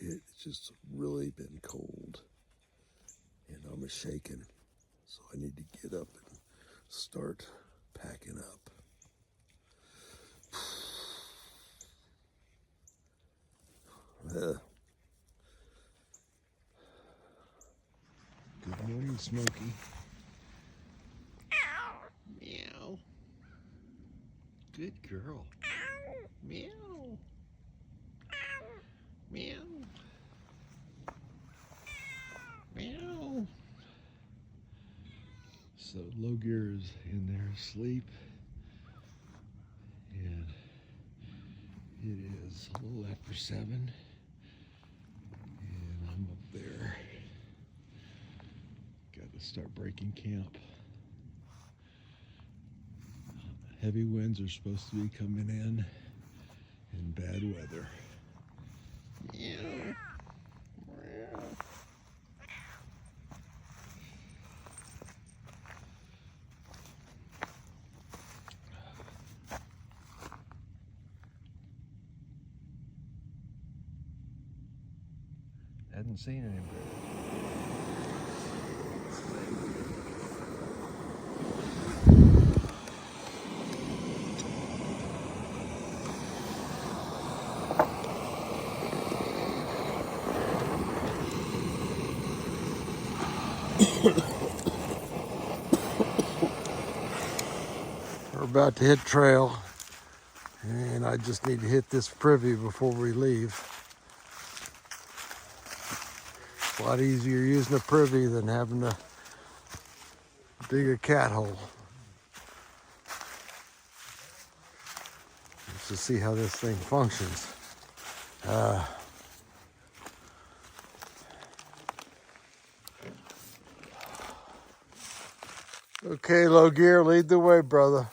It's just really been cold and I'm shaking, so I need to get up and start packing up. Good morning, Smokey. Meow. Good girl. Meow. Meow. Meow. So Low Gear is in there asleep, and it is a little after 7, and I'm up there. Got to start breaking camp. Heavy winds are supposed to be coming in and bad weather. Meow. Hadn't seen any birds. We're about to hit trail, and I just need to hit this privy before we leave. It's a lot easier using a privy than having to dig a cat hole. Let's just see how this thing functions. Okay, Low Gear, lead the way, brother.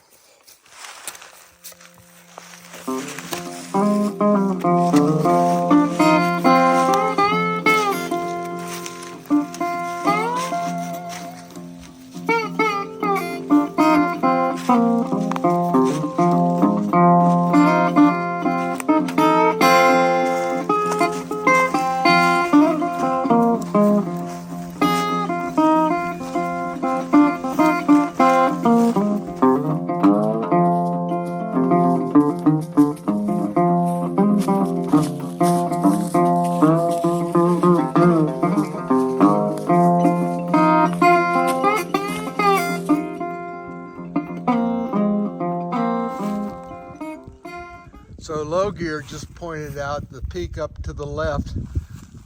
So Low Gear just pointed out the peak up to the left,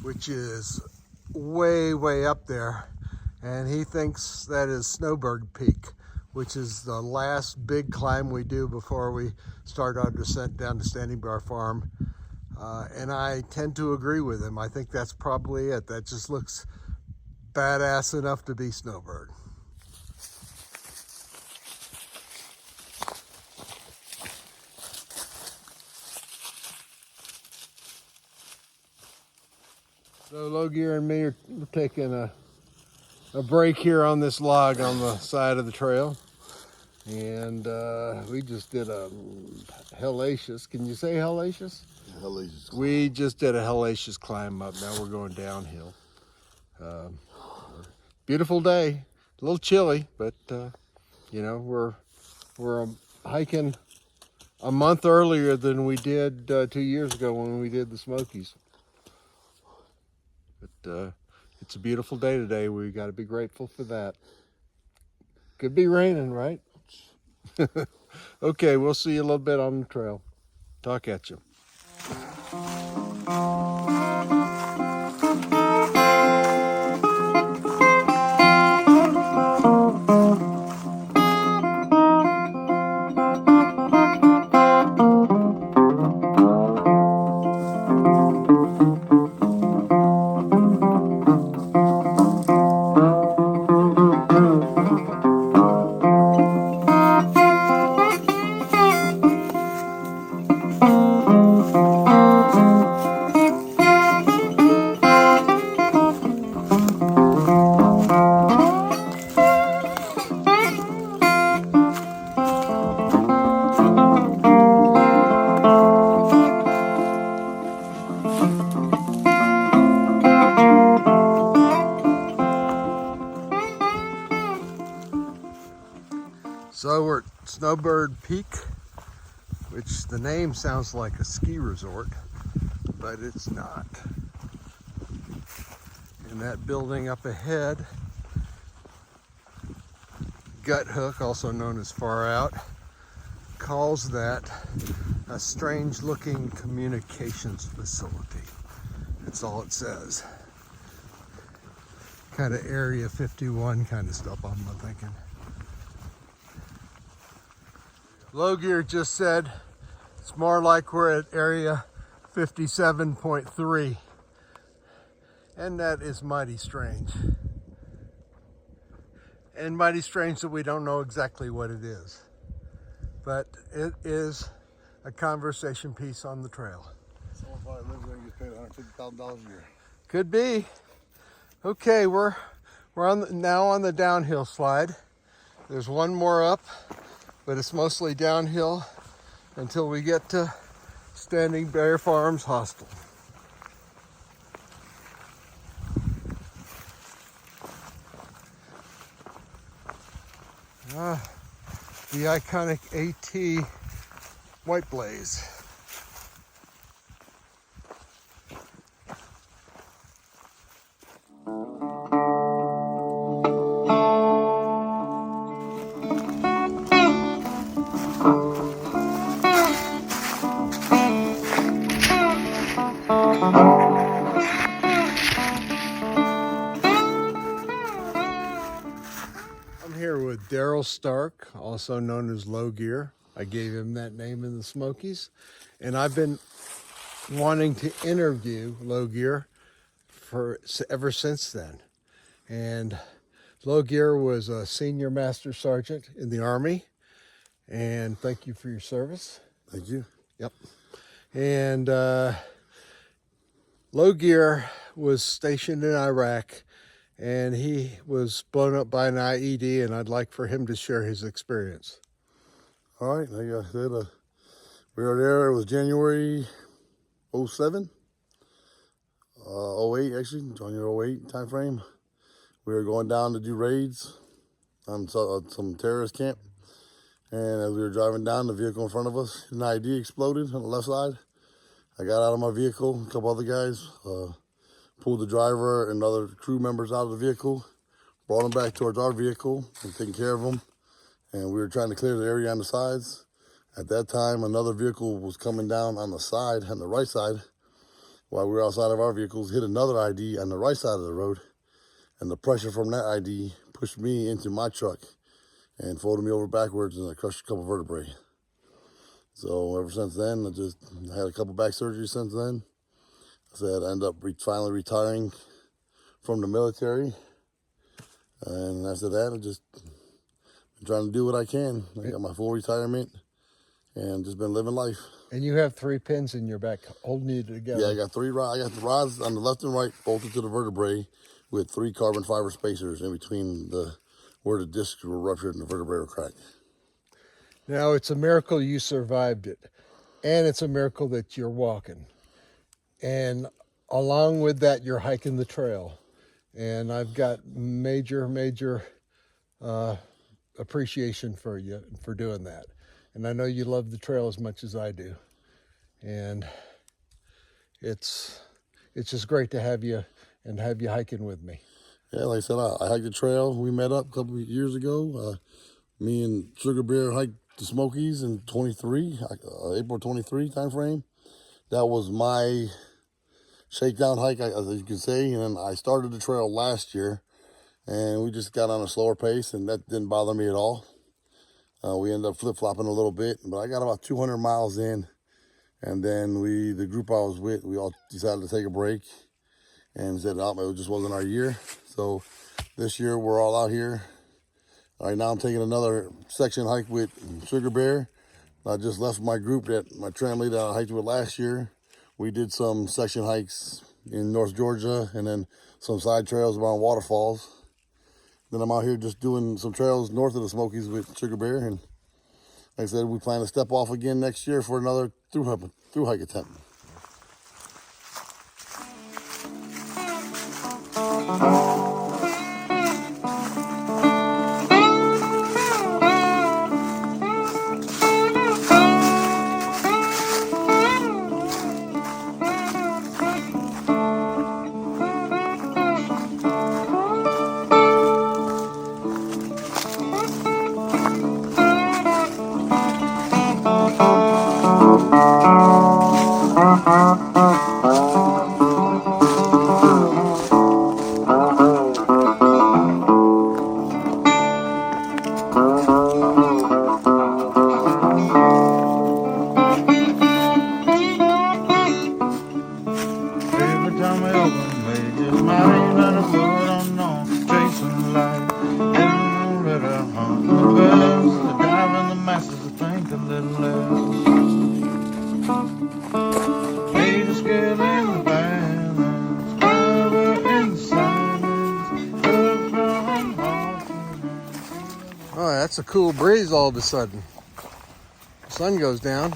which is way, way up there. And he thinks that is Snowbird Peak, which is the last big climb we do before we start our descent down to Standing Bar Farm. And I tend to agree with him. I think that's probably it. That just looks badass enough to be Snowbird. So Low Gear and me are taking a break here on this log on the side of the trail. And we just did a hellacious, can you say hellacious? Hellacious climb. We just did a hellacious climb up. Now we're going downhill. Beautiful day, a little chilly, but you know, we're hiking a month earlier than we did 2 years ago when we did the Smokies. But it's a beautiful day today. We got to be grateful for that. Could be raining, right? Okay, we'll see you a little bit on the trail. Talk at you. So we're at Snowbird Peak, which the name sounds like a ski resort, but it's not. And that building up ahead, Gut Hook, also known as Far Out, calls that a strange looking communications facility. That's all it says. Kind of Area 51 kind of stuff, I'm thinking. Low Gear just said it's more like we're at Area 57.3. And that is mighty strange. And mighty strange that we don't know exactly what it is. But it is a conversation piece on the trail. Someone probably lives there and gets paid $150,000 a year. Could be. Okay, we're now on the downhill slide. There's one more up, but it's mostly downhill until we get to Standing Bear Farms Hostel. The iconic AT White Blaze. Daryl Stark, also known as Low Gear. I gave him that name in the Smokies. And I've been wanting to interview Low Gear ever since then. And Low Gear was a senior master sergeant in the Army. And thank you for your service. Thank you. Yep. And Low Gear was stationed in Iraq, and he was blown up by an IED, and I'd like for him to share his experience. All right, like I said, we were there, it was January 07, 08 actually, January 08 time frame. We were going down to do raids on some terrorist camp, and as we were driving down, the vehicle in front of us, an IED exploded on the left side. I got out of my vehicle, a couple other guys, pulled the driver and other crew members out of the vehicle, brought them back towards our vehicle and taking care of them. And we were trying to clear the area on the sides. At that time, another vehicle was coming down on the side, on the right side, while we were outside of our vehicles, hit another ID on the right side of the road. And the pressure from that ID pushed me into my truck and folded me over backwards, and I crushed a couple vertebrae. So ever since then, I had a couple back surgeries since then. I said I ended up finally retiring from the military, and after that, I just been trying to do what I can. I got my full retirement, and just been living life. And you have 3 pins in your back holding you together. Yeah, I got 3 rods. I got the rods on the left and right bolted to the vertebrae with 3 carbon fiber spacers in between where the discs were ruptured and the vertebrae were cracked. Now, it's a miracle you survived it, and it's a miracle that you're walking. And along with that, you're hiking the trail. And I've got major appreciation for you for doing that. And I know you love the trail as much as I do. And it's just great to have you hiking with me. Yeah, like I said, I hiked the trail. We met up a couple of years ago. Me and Sugar Bear hiked the Smokies in April 23 time frame. That was my shakedown hike, as you can say, and I started the trail last year, and we just got on a slower pace, and that didn't bother me at all. We ended up flip-flopping a little bit, but I got about 200 miles in, and then the group I was with, we all decided to take a break and said, oh, it just wasn't our year. So this year we're all out here. Right now I'm taking another section hike with Sugar Bear. I just left my group, my tram leader I hiked with last year. We did some section hikes in North Georgia and then some side trails around waterfalls. Then I'm out here just doing some trails north of the Smokies with Sugar Bear. And like I said, we plan to step off again next year for another through hike attempt. Northern ladies, married and a wood unknown, chasing light in the river on the bells, driving the masses to think a little less. Major scale in the balance, power in the silence, love from heart to hand. Oh, that's a cool breeze all of a sudden. The sun goes down.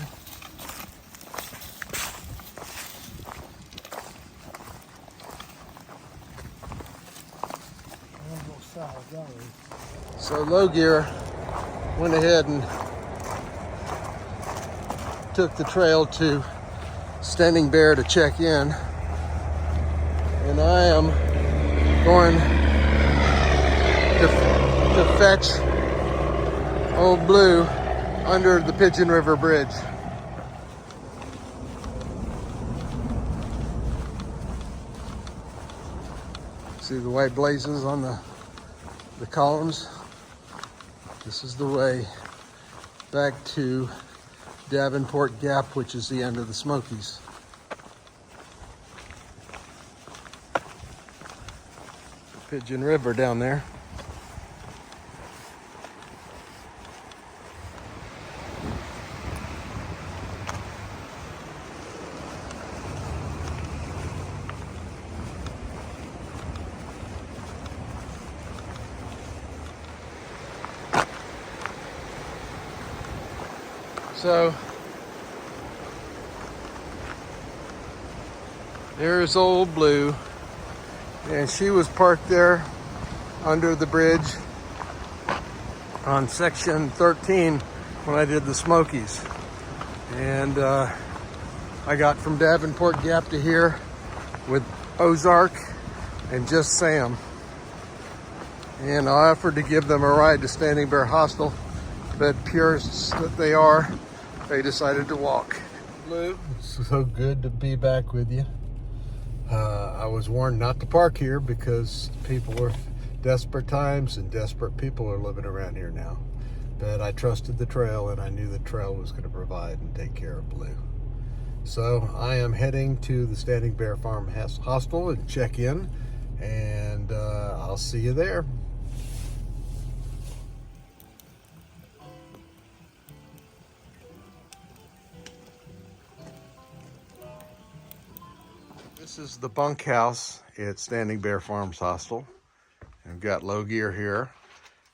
So Low Gear went ahead and took the trail to Standing Bear to check in. And I am going to fetch Old Blue under the Pigeon River Bridge. See the white blazes on the columns? This is the way back to Davenport Gap, which is the end of the Smokies. Pigeon River down there. So there's Old Blue, and she was parked there under the bridge on section 13 when I did the Smokies. And I got from Davenport Gap to here with Ozark and just Sam. And I offered to give them a ride to Standing Bear Hostel, but purists that they are, they decided to walk. Blue, it's so good to be back with you. I was warned not to park here because people are desperate times and desperate people are living around here now. But I trusted the trail and I knew the trail was going to provide and take care of Blue. So I am heading to the Standing Bear Farm Hostel and check in, and I'll see you there. This is the bunkhouse at Standing Bear Farms Hostel. I've got Low Gear here,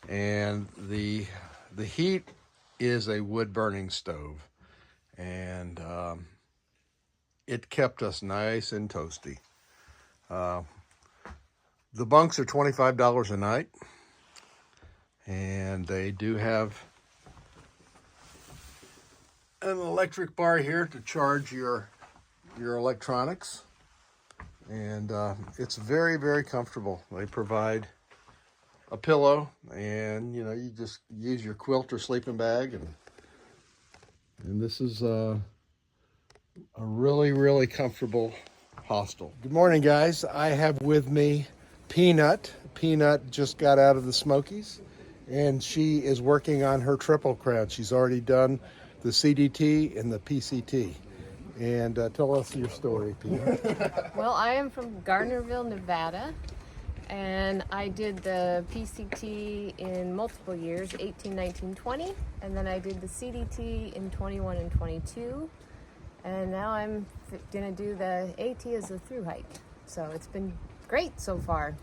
and the heat is a wood burning stove, and it kept us nice and toasty. The bunks are $25 a night, and they do have an electric bar here to charge your electronics. And it's very, very comfortable. They provide a pillow, and you know, you just use your quilt or sleeping bag, and this is a really, really comfortable hostel. Good morning, guys. I have with me Peanut. Peanut just got out of the Smokies, and she is working on her Triple Crown. She's already done the CDT and the PCT. And tell us your story, Peanut. Well, I am from Gardnerville, Nevada, and I did the PCT in multiple years, 18, 19, 20, and then I did the CDT in 21 and 22, and now I'm going to do the AT as a through hike. So it's been great so far.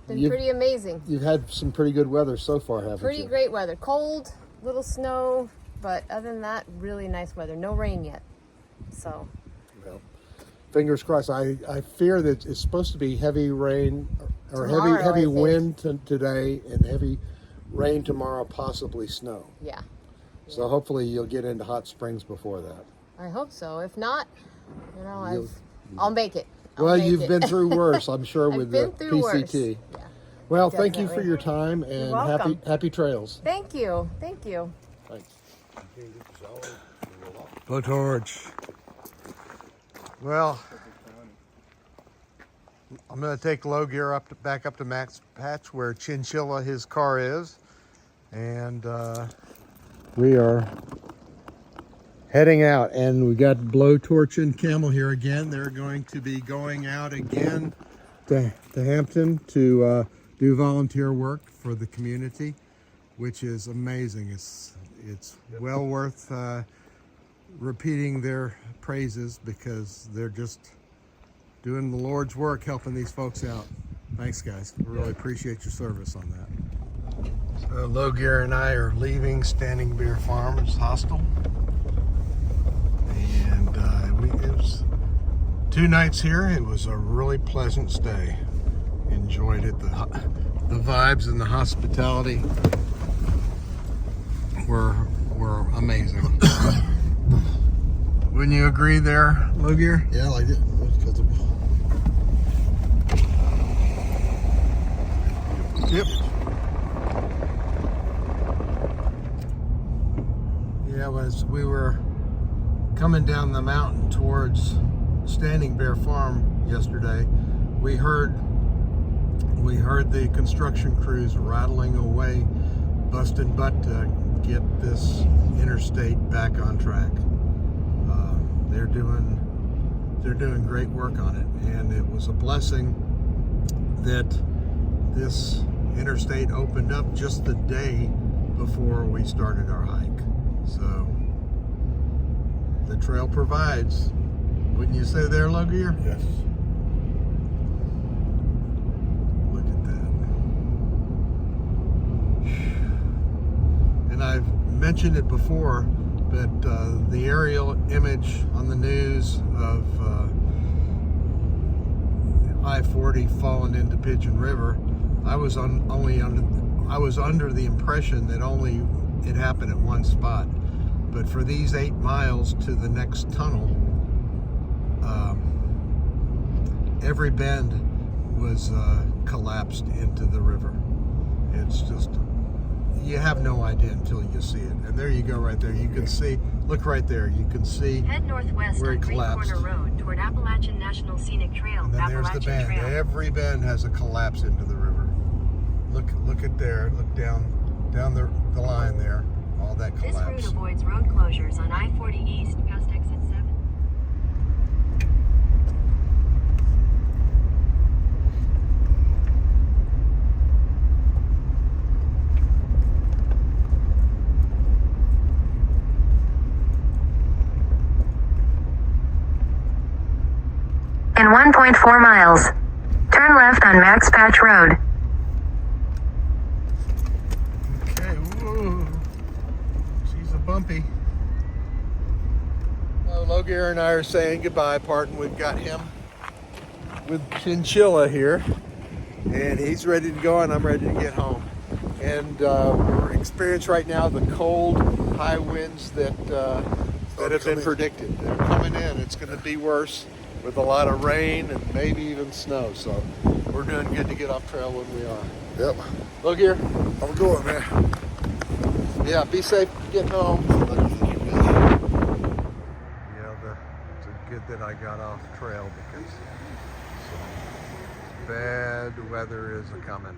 Been pretty amazing. You've had some pretty good weather so far, haven't you? Pretty great weather. Cold, little snow, but other than that, really nice weather. No rain yet. So, well, fingers crossed. I fear that it's supposed to be heavy rain or tomorrow, heavy wind today and heavy rain tomorrow, possibly snow. Yeah. So hopefully you'll get into hot springs before that. I hope so. If not, you know, I'll make it. You've been through worse, I'm sure, with the PCT. Worse. Yeah, well, definitely. Thank you for your time, and happy trails. Thank you. Thank you. Thanks. Blowtorch. Well, I'm going to take Low Gear back up to Max Patch where Chinchilla, his car is, and we are heading out, and we got Blowtorch and Camel here again. They're going to be going out again to Hampton to do volunteer work for the community, which is amazing. It's well worth repeating their praises because they're just doing the Lord's work, helping these folks out. Thanks, guys. We really appreciate your service on that. So Low Gear and I are leaving Standing Bear Farms Hostel. And it was 2 nights here. It was a really pleasant stay. Enjoyed it. The vibes and the hospitality were amazing. Wouldn't you agree there, Low Gear? Yeah, I like it. It's comfortable. Yep. Yeah, as we were coming down the mountain towards Standing Bear Farm yesterday, we heard the construction crews rattling away, busting butt to get this interstate back on track. They're doing great work on it, and it was a blessing that this interstate opened up just the day before we started our hike. So the trail provides, wouldn't you say there, Low Gear? Yes. Look at that. And I've mentioned it before, but the aerial image on the news of I-40 falling into Pigeon River, I was under the impression that only it happened at one spot. But for these 8 miles to the next tunnel, every bend was collapsed into the river. It's just, you have no idea until you see it. And there you go right there. You can see, look right there. You can see Head northwest where on it Green collapsed. Corner Road toward Appalachian National Scenic Trail. And then there's the Appalachian bend. Trail. Every bend has a collapse into the river. Look at there. Look down the line there. All that This route collapse. avoids road closures on I-40 East past exit 7. In 1.4 miles, turn left on Max Patch Road. Okay, whoa. She's a bumpy. Well, Low Gear and I are saying goodbye, parting. We've got him with Chinchilla here, and he's ready to go, and I'm ready to get home. And we're experiencing right now the cold, high winds that have been predicted. They're coming in. It's going to be worse with a lot of rain and maybe even snow. So we're doing good to get off trail when we are. Yep. Look here. I'm going, man. Yeah, be safe getting home. Yeah, it's good that I got off trail because some bad weather is a coming.